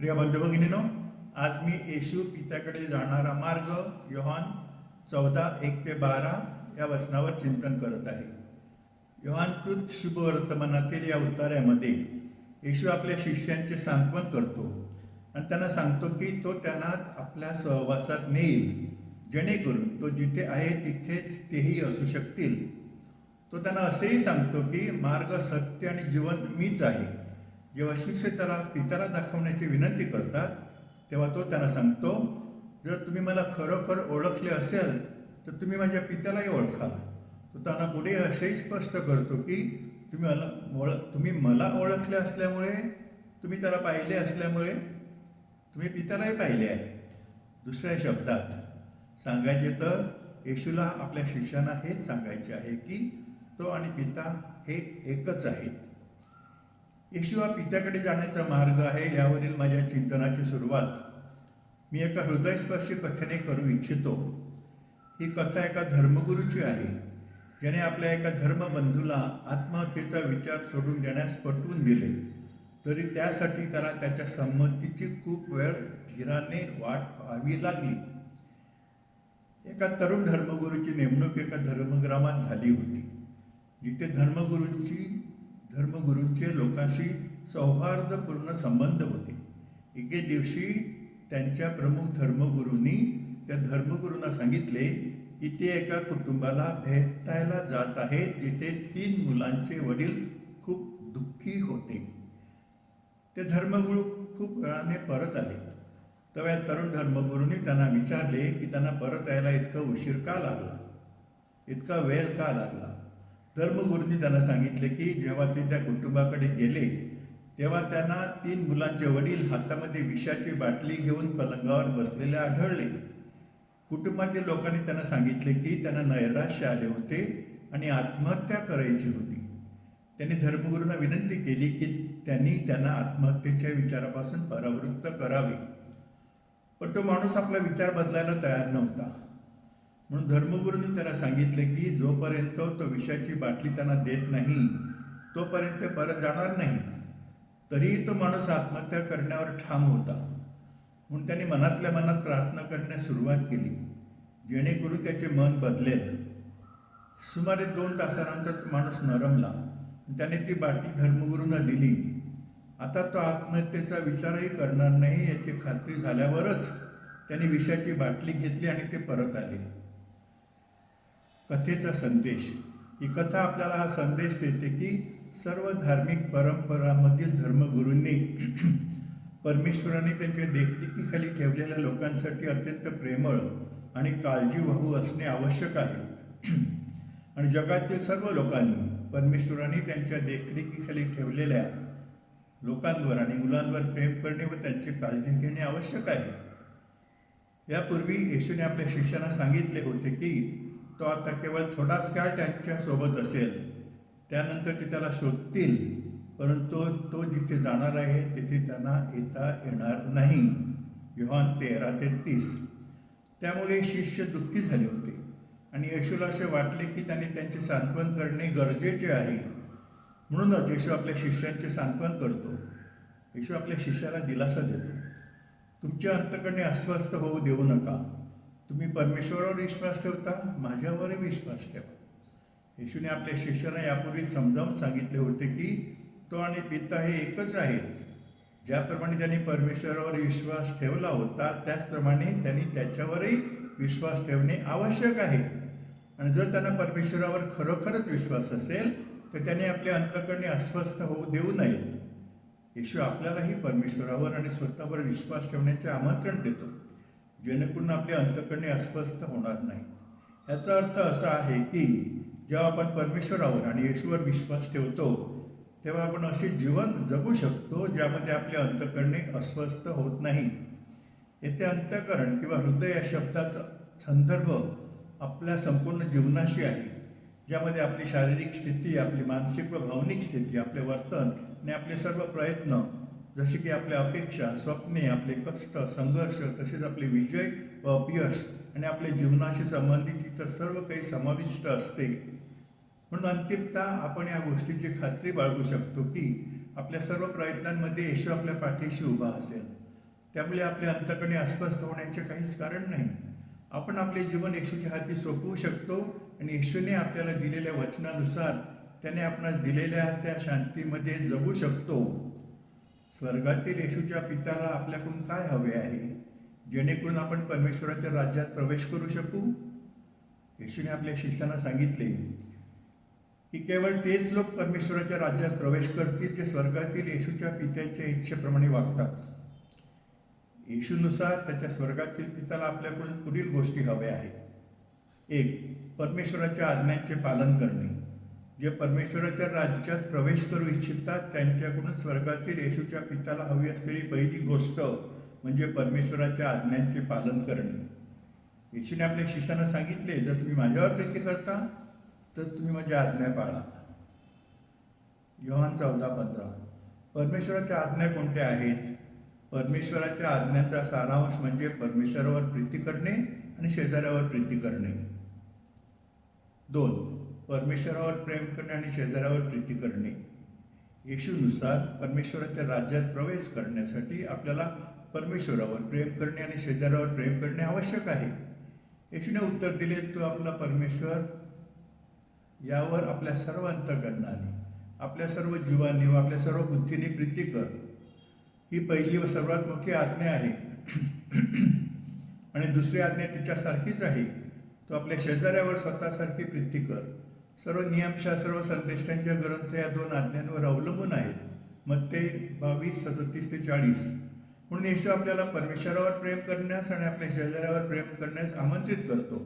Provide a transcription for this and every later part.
प्रिय बंधू भगिनीनो, आज मी येशू पित्याकडे जाणारा मार्ग योहान 14:1-12 या वचनावर चिंतन करत आहे. योहानकृत शुभवर्तमानातील या उतार्यामध्ये येशू आपल्या शिष्यांचे सांत्वन करतो आणि त्यांना सांगतो की तो त्यांना आपल्या सहवासात नेईल, जेणेकरून तो जिथे आहे तिथेच तेही असू शकतील. तो त्यांना असेही सांगतो की मार्ग, सत्य आणि जीवन मीच आहे. जेव्हा शिष्य त्याला पित्याला दाखवण्याची विनंती करतात तेव्हा तो त्यांना सांगतो, जर तुम्ही मला खरोखर ओळखले असेल तर तुम्ही माझ्या पित्यालाही ओळखाल. तो त्यांना पुढे असेही स्पष्ट करतो की तुम्ही मला ओळखले असल्यामुळे, तुम्ही त्याला पाहिले असल्यामुळे तुम्ही पित्यालाही पाहिले आहे. दुसऱ्या शब्दात सांगायचे तर येशूला आपल्या शिष्यांना हेच सांगायचे आहे की तो आणि पिता हे एकच आहेत. येशू हा पित्याकडे जाण्याचा मार्ग आहे यावरील माझ्या चिंतनाची सुरुवात मी एका हृदयस्पर्शी कथेने करू इच्छितो. ही कथा एका धर्मगुरूची आहे, ज्याने आपल्या एका धर्मबंधूला आत्महत्येचा विचार सोडून देण्यास पटवून दिले, तरी त्यासाठी त्याला त्याच्या संमतीची खूप वेळ धीराने वाट पाहावी लागली. एका तरुण धर्मगुरूची नेमणूक एका धर्मग्रामात झाली होती, जिथे धर्मगुरूंचे लोकांशी सौहार्दपूर्ण संबंध होते. एके दिवशी त्यांच्या प्रमुख धर्मगुरूंनी त्या धर्मगुरूंना सांगितले की ते एका कुटुंबाला भेटायला जात आहेत, जिथे 3 मुलांचे वडील खूप दुःखी होते. ते धर्मगुरू खूप वेळाने परत आले. तेव्हा तरुण धर्मगुरूंनी त्यांना विचारले की त्यांना परत यायला इतका उशीर का लागला, इतका वेळ का लागला. धर्मगुरूंनी त्यांना सांगितले की जेव्हा ते त्या कुटुंबाकडे गेले तेव्हा त्यांना 3 मुलांचे वडील हातामध्ये विषाची बाटली घेऊन पलंगावर बसलेले आढळले. कुटुंबातील लोकांनी त्यांना सांगितले की त्यांना नैराश्य आले होते आणि आत्महत्या करायची होती. त्यांनी धर्मगुरूंना विनंती केली की त्यांनी त्यांना आत्महत्येच्या विचारापासून परावृत्त करावे, पण तो माणूस आपला विचार बदलायला तयार नव्हता. म्हणून धर्मगुरूंनी त्याला सांगितले की जोपर्यंत तो विषाची बाटली त्यांना देत नाही तोपर्यंत परत जाणार नाहीत. तरीही तो माणूस आत्महत्या करण्यावर ठाम होता. म्हणून त्यांनी मनातल्या मनात प्रार्थना करण्यास सुरुवात केली, जेणेकरून त्याचे मन बदलेल. सुमारे 2 तासानंतर तो माणूस नरमला. त्याने ती बाटली धर्मगुरूंना दिली. आता तो आत्महत्येचा विचारही करणार नाही याची खात्री झाल्यावरच त्यांनी विषाची बाटली घेतली आणि ते परत आले. कथेचा संदेश. ही कथा आपल्याला हा संदेश देते की सर्व धार्मिक परंपरांमधील धर्मगुरूंनी परमेश्वराने त्यांच्या देखरेखीखाली ठेवलेल्या लोकांसाठी अत्यंत प्रेमळ आणि काळजीवाहू असणे आवश्यक आहे. आणि जगातील सर्व लोकांनी परमेश्वराने त्यांच्या देखरेखीखाली ठेवलेल्या लोकांवर आणि मुलांवर प्रेम करणे व त्यांची काळजी घेणे आवश्यक आहे. यापूर्वी येशूने आपल्या शिष्यांना सांगितले होते की तो आता केवळ थोडाच काळ त्यांच्यासोबत असेल, त्यानंतर ते त्याला शोधतील, परंतु तो जिथे जाणार आहे तिथे त्यांना येता येणार नाही. योहान 13:33. त्यामुळे शिष्य दुःखी झाले होते आणि येशूला असे वाटले की त्यांनी त्यांचे सांत्वन करणे गरजेचे आहे. म्हणूनच येशू आपल्या शिष्यांचे सांत्वन करतो. येशू आपल्या शिष्याला दिलासा देतो. तुमच्या अंतःकरणे अस्वस्थ होऊ देऊ नका. तुम्ही परमेश्वरावर विश्वास ठेवता, माझ्यावरही विश्वास ठेवा. येशूने आपल्या शिष्यांना यापूर्वी समजावून सांगितले होते की तो आणि पिता हे एकच आहेत. ज्याप्रमाणे त्यांनी परमेश्वरावर विश्वास ठेवला होता त्याचप्रमाणे त्यांनी त्याच्यावरही विश्वास ठेवणे आवश्यक आहे. आणि जर त्यांना परमेश्वरावर खरोखरच विश्वास असेल तर त्यांनी आपल्या अंतःकरणे अस्वस्थ होऊ देऊ नयेत. येशू आपल्यालाही परमेश्वरावर आणि स्वतःवर विश्वास ठेवण्याचे आमंत्रण देतो, जेणेकरून आपले अंतःकरणे अस्वस्थ होणार नाही. याचा अर्थ असा आहे की जेव्हा आपण परमेश्वरावर आणि येशूवर विश्वास ठेवतो तेव्हा आपण असे जीवन जगू शकतो ज्यामध्ये आपले अंतःकरणे अस्वस्थ होत नाही. येथे अंतःकरण किंवा हृदय या शब्दाचा संदर्भ आपल्या संपूर्ण जीवनाशी आहे, ज्यामध्ये आपली शारीरिक स्थिती, आपली मानसिक व भावनिक स्थिती, आपले वर्तन आणि आपले सर्व प्रयत्न, जसे की आपल्या अपेक्षा, स्वप्ने, आपले कष्ट, संघर्ष, तसेच आपले विजय व अपयश आणि आपल्या जीवनाशी संबंधित इतर सर्व काही समाविष्ट असते. म्हणून अंतिमतः आपण या गोष्टीची खात्री बाळगू शकतो की आपल्या सर्व प्रयत्नांमध्ये येशू आपल्या पाठीशी उभा असेल. त्यामुळे आपल्या अंतकरणे अस्वस्थ होण्याचे काहीच कारण नाही. आपण आपले जीवन येशूच्या हाती सोपवू शकतो आणि येशूने आपल्याला दिलेल्या वचनानुसार त्याने आपणास दिलेल्या त्या शांतीमध्ये जगू शकतो. स्वर्गातील येशूच्या पित्याला आपल्याकडून काय हवे आहे जेणेकरून आपण परमेश्वराच्या राज्यात प्रवेश करू शकू? येशूने आपल्या शिष्यांना सांगितले की केवळ तेच लोक परमेश्वराच्या राज्यात प्रवेश करतील जे स्वर्गातील येशूच्या पित्याच्या इच्छेप्रमाणे वागतात. येशूनुसार त्याच्या स्वर्गातील पित्याला आपल्याकडून पुढील गोष्टी हव्या आहेत. 1. परमेश्वराच्या आज्ञांचे पालन करणे. जे परमेश्वराच्या राज्यात प्रवेश करू इच्छितात त्यांच्याकडून स्वर्गातील येशूच्या पित्याला हवी असलेली पहिली गोष्ट म्हणजे परमेश्वराच्या आज्ञांचे पालन करणे. येशूने आपल्या शिष्यांना सांगितले, जर तुम्ही माझ्यावर प्रीती करता तर तुम्ही माझ्या आज्ञा पाळा. योहान 14:15. परमेश्वराच्या आज्ञा कोणत्या आहेत? परमेश्वराच्या आज्ञाचा सारांश म्हणजे परमेश्वरावर प्रीती करणे आणि शेजाऱ्यावर प्रीती करणे. 2. परमेश्वरावर प्रेम करणे आणि शेजाऱ्यावर प्रीती करणे. येशूनुसार परमेश्वराच्या राज्यात प्रवेश करण्यासाठी आपल्याला परमेश्वरावर प्रेम करणे आणि शेजाऱ्यावर प्रेम करणे आवश्यक आहे. येशूने उत्तर दिले, तू आपला परमेश्वर यावर आपल्या सर्व अंतःकरणाने, आपल्या सर्व जीवाने व आपल्या सर्व बुद्धीने प्रीती कर. ही पहिली व सर्वात मोठी आज्ञा आहे. आणि दुसरी आज्ञा तिच्यासारखीच आहे, तू आपल्या शेजाऱ्यावर स्वतःसारखी प्रीती कर. सर्व नियमशास्त्र व संदेष्टांच्या ग्रंथ या 2 आज्ञांवर अवलंबून आहेत. मत्ते 22:37-40. म्हणून येशू आपल्याला परमेश्वरावर प्रेम करण्यास आणि आपल्या शेजाऱ्यावर प्रेम करण्यास आमंत्रित करतो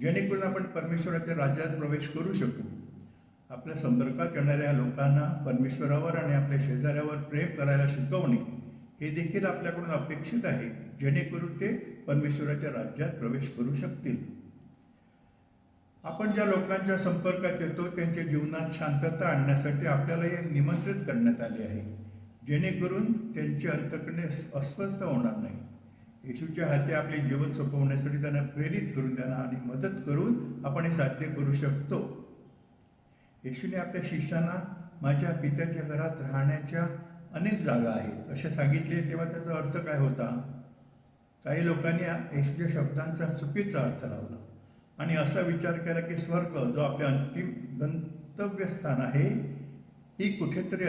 जेणेकरून आपण परमेश्वराच्या राज्यात प्रवेश करू शकू. आपल्या संपर्कात येणाऱ्या लोकांना परमेश्वरावर आणि आपल्या शेजाऱ्यावर प्रेम करायला शिकवणे हे देखील आपल्याकडून अपेक्षित आहे जेणेकरून ते परमेश्वराच्या राज्यात प्रवेश करू शकतील. आपण ज्या लोकांच्या संपर्कात येतो त्यांच्या जीवनात शांतता आणण्यासाठी आपल्याला हे निमंत्रित करण्यात आले आहे जेणेकरून त्यांची अंतःकरणे अस्वस्थ होणार नाही. येशूच्या हाती आपले जीवन सोपवण्यासाठी त्यांना प्रेरित करून त्यांना आणि मदत करून आपण हे साध्य करू शकतो. येशूने आपल्या शिष्यांना माझ्या पित्याच्या घरात राहण्याच्या अनेक जागा आहेत असे सांगितले. तेव्हा त्याचा अर्थ काय होता? काही लोकांनी येशूच्या शब्दांचा चुकीचा अर्थ लावला आणि असा विचार केला की स्वर्ग जो आपले अंतिम गंतव्यस्थान आहे ही कुठेतरी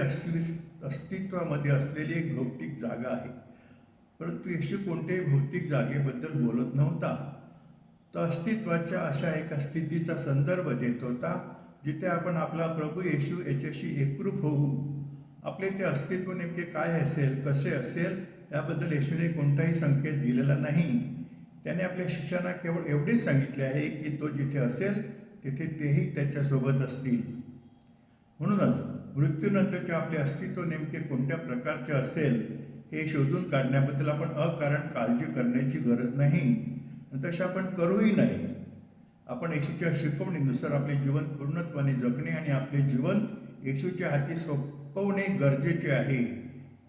अस्तित्वामध्ये असलेली एक भौतिक जागा आहे. परंतु येशू कोणत्याही भौतिक जागेबद्दल बोलत नव्हता. तो अस्तित्वाच्या अशा एका स्थितीचा संदर्भ देत होता जिथे आपण आपला प्रभू येशू याच्याशी एकरूप होऊ. आपले ते अस्तित्व नेमके काय असेल, कसे असेल याबद्दल येशूने कोणताही संकेत दिलेला नाही. त्याने आपल्या शिष्यांना केवळ एवढेच सांगितले आहे की तो जिथे असेल तिथे तेही त्याच्यासोबत असतील. म्हणूनच मृत्यूनंतरचे आपले अस्तित्व नेमके कोणत्या प्रकारचे असेल हे शोधून काढण्याबद्दल आपण अकारण काळजी करण्याची गरज नाही, तसे आपण करूही नाही. आपण येशूच्या शिकवणीनुसार आपले जीवन पूर्णत्वाने जगणे आणि आपले जीवन येशूच्या हाती सोपवणे गरजेचे आहे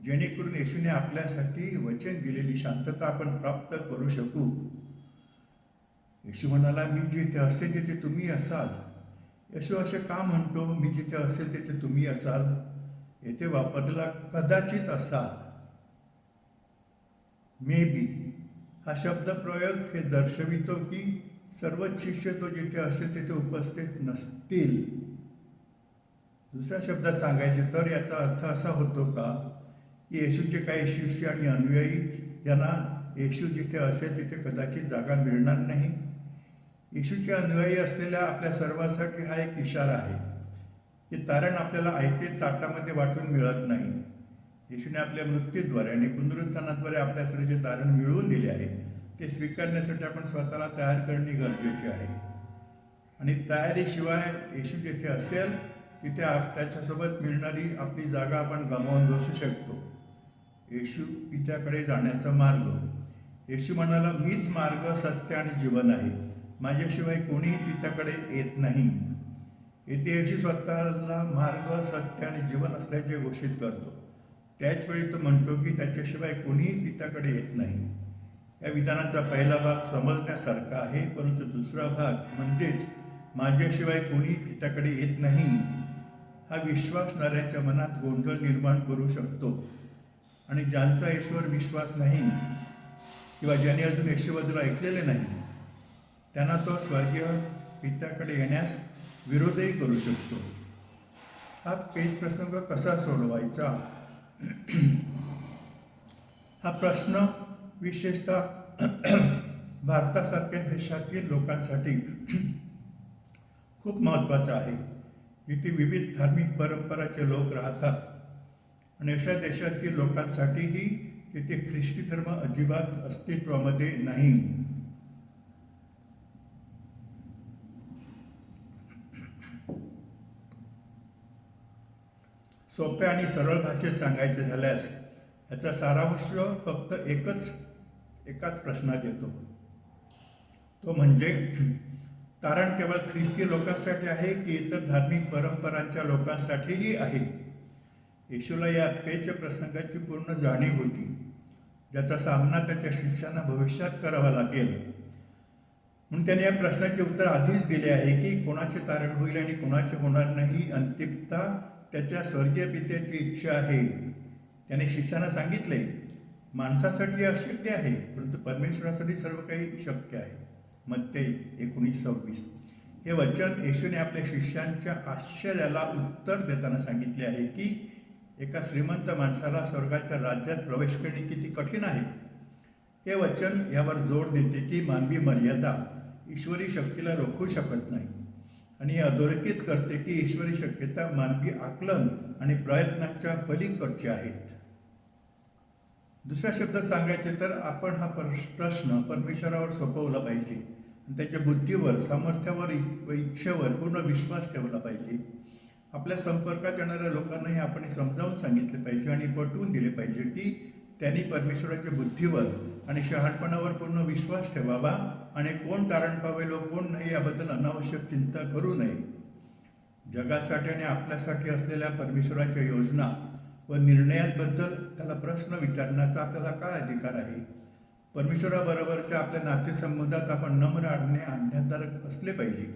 जेणेकरून येशूने आपल्यासाठी वचन दिलेली शांतता आपण प्राप्त करू शकू. येशू म्हणाला, मी जिथे असेल तिथे तुम्ही असाल. येशू असे का म्हणतो, मी जिथे असेल तिथे तुम्ही असाल? येथे वापरलेला कदाचित असाल, मे बी हा शब्दप्रयोग हे दर्शवितो की सर्व शिष्य तो जिथे असेल तिथे उपस्थित नसतील. दुसऱ्या शब्दात सांगायचे तर याचा अर्थ असा होतो का की येशूचे काही शिष्य आणि अनुयायी यांना येशू जिथे असेल तिथे कदाचित जागा मिळणार नाही. येशूचे अनुयायी असलेल्या आपल्या सर्वांसाठी हा एक इशारा आहे की तारण आपल्याला आयते ताटामध्ये वाटून मिळत नाही. येशूने आपल्या मृत्यूद्वारे आणि पुनरुत्थानाद्वारे आपल्यासाठी जे तारण मिळवून दिले आहे ते स्वीकारण्यासाठी आपण स्वतःला तयार करणे गरजेचे आहे. आणि तयारीशिवाय येशू जिथे असेल तिथे त्याच्यासोबत मिळणारी आपली जागा आपण गमावून बसू शकतो. येशू पित्याकडे जाण्याचा मार्ग. येशू म्हणाला, मीच मार्ग, सत्य आणि जीवन आहे. माझ्याशिवाय कोणीही पित्याकडे येत नाही. येथे येशू स्वतःला मार्ग, सत्य आणि जीवन असल्याचे घोषित करतो. त्याचवेळी तो म्हणतो की त्याच्याशिवाय कोणीही पित्याकडे येत नाही. या विधानाचा पहिला भाग समजण्यासारखा आहे, परंतु दुसरा भाग म्हणजेच माझ्याशिवाय कोणीही पित्याकडे येत नाही हा विश्वासणाऱ्यांच्या मनात गोंधळ निर्माण करू शकतो आणि ज्यांचा येशूवर विश्वास नाही किंवा ज्यांनी अजून येशूबद्दल ऐकलेले नाही त्यांना तो स्वर्गीय पित्याकडे येण्यास विरोधही करू शकतो. हा पेच प्रसंग कसा सोडवायचा? हा प्रश्न विशेषतः भारतासारख्या देशातील लोकांसाठी खूप महत्त्वाचा आहे, जिथे विविध धार्मिक परंपराचे लोक राहतात आणि अशा देशातील लोकांसाठीही तिथे ख्रिस्ती धर्म अजिबात अस्तित्वामध्ये नाही. सोप्या आणि सरळ भाषेत सांगायचे झाल्यास याचा सारांश फक्त एकाच प्रश्नात येतो, तो म्हणजे तारण केवळ ख्रिस्ती लोकांसाठी आहे की इतर धार्मिक परंपरांच्या लोकांसाठीही आहे. येशूला या पेच प्रसंगाची पूर्ण जाणीव होती, ज्याचा सामना त्याच्या शिष्यांना भविष्यात करावा लागेल. म्हणून त्याने या प्रश्नाचे उत्तर आधीच दिले आहे की कोणाचे तारण होईल आणि कोणाचे होणार नाही. अंतिमता त्याच्या स्वर्गीय पित्याची इच्छा आहे. त्याने शिष्यांना सांगितले, माणसासाठी अशक्य आहे परंतु परमेश्वरासाठी सर्व काही शक्य आहे. मत्ते 19:26. हे वचन येशूने आपल्या शिष्यांच्या आश्चर्याला उत्तर देताना सांगितले आहे की एका श्रीमंत माणसाला स्वर्गाच्या राज्यात प्रवेश करणे किती कठीण आहे. हे वचन यावर जोर देते की मानवी मर्यादा ईश्वरी शक्तीला रोखू शकत नाही आणि हे अधोरेखित करते की ईश्वरी शक्यता मानवी आकलन आणि प्रयत्नांच्या पलीकडचे आहेत. दुसऱ्या शब्दात सांगायचे तर आपण हा प्रश्न परमेश्वरावर सोपवला पाहिजे आणि त्याच्या बुद्धीवर, सामर्थ्यावर व इच्छेवर पूर्ण विश्वास ठेवला पाहिजे. आपल्या संपर्कात येणाऱ्या लोकांनाही आपण समजावून सांगितले पाहिजे आणि पटवून दिले पाहिजे की त्यांनी परमेश्वराच्या बुद्धीवर आणि शहाणपणावर पूर्ण विश्वास ठेवावा आणि कोण तारण पावेल व कोण नाही याबद्दल अनावश्यक चिंता करू नये. जगासाठी आणि आपल्यासाठी असलेल्या परमेश्वराच्या योजना व निर्णयांबद्दल त्याला प्रश्न विचारण्याचा आपल्याला काय अधिकार आहे? परमेश्वराबरोबरच्या आपल्या नातेसंबंधात आपण नम्र आणि आज्ञाधारक असले पाहिजे.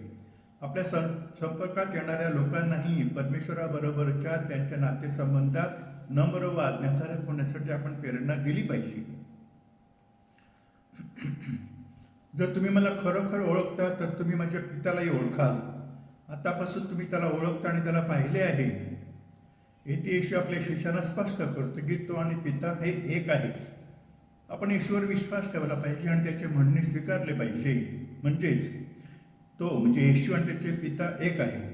आपल्या संपर्कात येणाऱ्या लोकांनाही परमेश्वराबरोबरच्या त्यांच्या नातेसंबंधात नम्र व आज्ञाधारक होण्यासाठी आपण प्रेरणा दिली पाहिजे. जर तुम्ही मला खरोखर ओळखता तर तुम्ही माझ्या पित्यालाही ओळखाल. आतापासून तुम्ही त्याला ओळखता आणि त्याला पाहिले आहे. येथे येशू आपल्या शिष्यांना स्पष्ट करतो की तो आणि पिता हे एक आहे. आपण येशूवर विश्वास ठेवला पाहिजे आणि त्याचे म्हणणे स्वीकारले पाहिजे. म्हणजेच तो म्हणजे येशू आणि त्याचे पिता एक आहेत.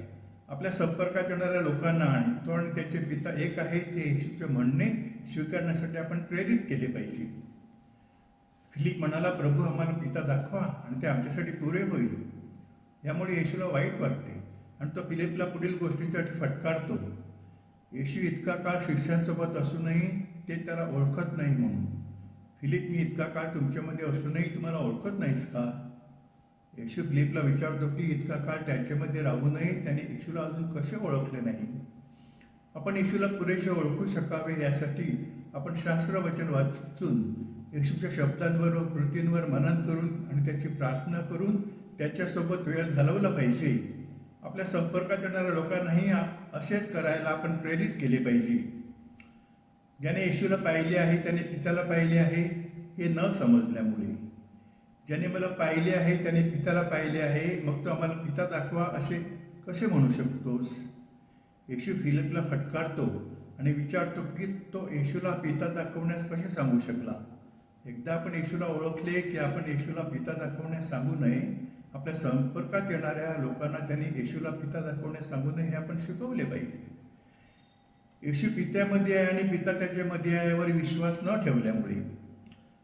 आपल्या संपर्कात येणाऱ्या लोकांना आणि तो आणि त्याचे पिता एक आहेत हे येशूचे म्हणणे स्वीकारण्यासाठी आपण प्रेरित केले पाहिजे. फिलिप म्हणाला, प्रभू आम्हाला पिता दाखवा आणि ते आमच्यासाठी पुरे होईल. यामुळे येशूला वाईट वाटते आणि तो फिलिपला पुढील गोष्टींसाठी फटकारतो. येशू इतका काळ शिष्यांसोबत असूनही ते त्याला ओळखत नाही म्हणून. फिलिप, मी इतका काळ तुमच्यामध्ये असूनही तुम्हाला ओळखत नाहीस का? येशू फिलिपला विचारतो की इतका काळ त्यांच्यामध्ये राहूनही त्याने येशूला अजून कसे ओळखले नाही. आपण येशूला पुरेसे ओळखू शकावे यासाठी आपण शास्त्रवचन वाचून येशूच्या शब्दांवर व कृतींवर मनन करून आणि त्याची प्रार्थना करून त्याच्यासोबत वेळ घालवला पाहिजे. आपल्या संपर्कात येणाऱ्या लोकांनाही असेच करायला आपण प्रेरित केले पाहिजे. ज्याने येशूला पाहिले आहे त्याने पित्याला पाहिले आहे हे न समजल्यामुळे. ज्याने मला पाहिले आहे त्याने पित्याला पाहिले आहे, मग तो आम्हाला पिता दाखवा असे कसे म्हणू शकतोस? येशू फिलिपला फटकारतो आणि विचारतो की तो येशूला पिता दाखवण्यास कसे सांगू शकला. एकदा आपण येशूला ओळखले की आपण येशूला पिता दाखवण्यास सांगू नये. आपल्या संपर्कात येणाऱ्या लोकांना त्यांनी येशूला पिता दाखवण्यास सांगू नये हे आपण शिकवले पाहिजे. येशू पित्यामध्ये आहे आणि पिता त्याच्यामध्ये आहे यावर विश्वास न ठेवल्यामुळे.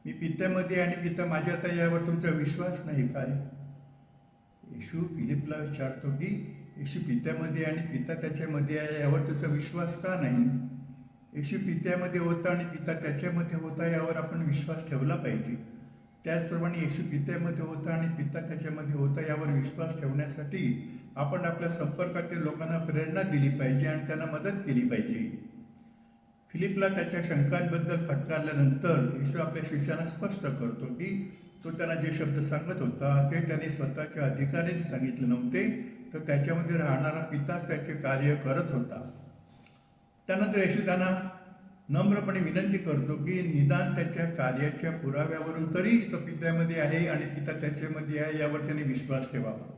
मी पित्यामध्ये आणि पिता माझ्यात आहे यावर तुमचा विश्वास नाही काय? येशू फिलिपला विचारतो की येशू पित्यामध्ये आणि पिता त्याच्यामध्ये आहे यावर त्याचा विश्वास का नाही? येशू पित्यामध्ये होता आणि पिता त्याच्यामध्ये होता यावर आपण विश्वास ठेवला पाहिजे. त्याचप्रमाणे येशू पित्यामध्ये होता आणि पिता त्याच्यामध्ये होता यावर विश्वास ठेवण्यासाठी आपण आपल्या संपर्कातील लोकांना प्रेरणा दिली पाहिजे आणि त्यांना मदत केली पाहिजे. फिलिपला त्याच्या शंकांबद्दल फटकारल्यानंतर येशू आपल्या शिष्यांना स्पष्ट करतो की तो त्यांना जे शब्द सांगत होता ते त्याने स्वतःच्या अधिकाराने सांगितले नव्हते, तर त्याच्यामध्ये राहणारा पिताच त्याचे कार्य करत होता. त्यानंतर येशू त्यांना नम्रपणे विनंती करतो की निदान त्याच्या कार्याच्या पुराव्यावरून तरी तो पित्यामध्ये आहे आणि पिता त्याच्यामध्ये आहे यावर त्याने विश्वास ठेवावा.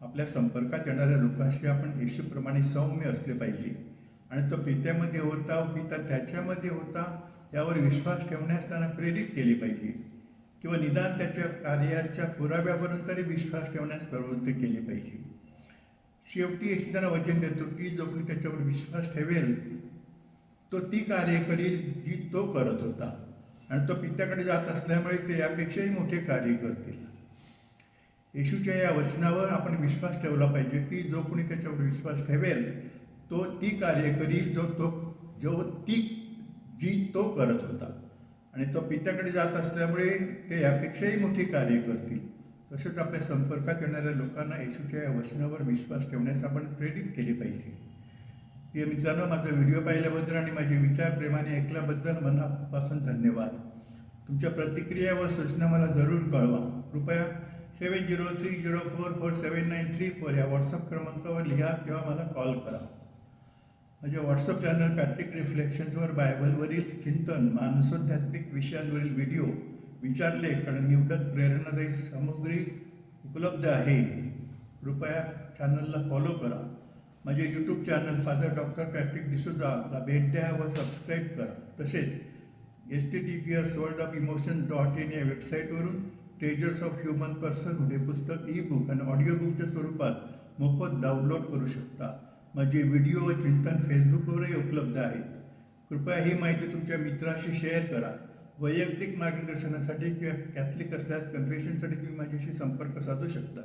आपल्या संपर्कात येणाऱ्या लोकांशी आपण येशूप्रमाणे सौम्य असले पाहिजे आणि तो पित्यामध्ये होता व पिता त्याच्यामध्ये होता यावर विश्वास ठेवण्यास त्यांना प्रेरित केले पाहिजे किंवा निदान त्याच्या कार्याच्या पुराव्यावरून तरी विश्वास ठेवण्यास प्रवृत्त केले पाहिजे. शेवटी येशू त्यांना वचन देतो की जो कोणी त्याच्यावर विश्वास ठेवेल तो ती कार्य करील जी तो करत होता आणि तो पित्याकडे जात असल्यामुळे ते यापेक्षाही मोठे कार्य करतील. येशूच्या या वचनावर आपण विश्वास ठेवला पाहिजे की जो कोणी त्याच्यावर विश्वास ठेवेल तो ती कार्य करील जी तो करत होता आणि तो पित्याकडे जात असल्यामुळे ते यापेक्षाही मोठी कार्य करतील. तसेच आपल्या संपर्कात येणाऱ्या लोकांना येशूच्या या वचनावर विश्वास ठेवण्यास आपण प्रेरित केले पाहिजे. प्रिय मित्रांनो, माझा व्हिडिओ पाहिल्याबद्दल आणि माझे विचार प्रेमाने ऐकल्याबद्दल मनापासून धन्यवाद. तुमच्या प्रतिक्रिया व सूचना मला जरूर कळवा. कृपया 7030447934 या व्हॉट्सअप क्रमांकावर लिहा किंवा मला कॉल करा. माझ्या व्हॉट्सअप चॅनल पॅट्रिक रिफ्लेक्शन्सवर बायबलवरील चिंतन, मानसोध्यात्मिक विषयांवरील व्हिडिओ, विचारलेख आणि निवडक प्रेरणादायी सामग्री उपलब्ध आहे. कृपया चॅनलला फॉलो करा. माझे YouTube channel father doctor Patrick डिसोजाला भेट द्या व सबस्क्राईब करा. तसेच https://worldofemotions.in या वेबसाईटवरून ट्रेजर्स ऑफ ह्युमन पर्सन हे पुस्तक ई-बुक आणि ऑडिओ बुकच्या स्वरूपात मोफत डाउनलोड करू शकता. माझे व्हिडिओ व चिंतन फेसबुकवरही उपलब्ध आहेत. कृपया ही माहिती तुमच्या मित्राशी शेअर करा. वैयक्तिक मार्गदर्शनासाठी किंवा कॅथलिक असल्यास कन्फेशनसाठी तुम्ही माझ्याशी संपर्क साधू शकता.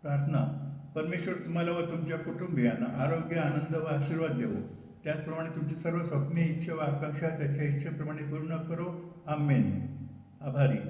प्रार्थना. परमेश्वर तुम्हाला व तुमच्या कुटुंबियांना आरोग्य, आनंद व आशीर्वाद देवो. त्याचप्रमाणे तुमची सर्व स्वप्ने, इच्छा व आकांक्षा त्याच्या इच्छेप्रमाणे पूर्ण करो. आमेन. आभारी.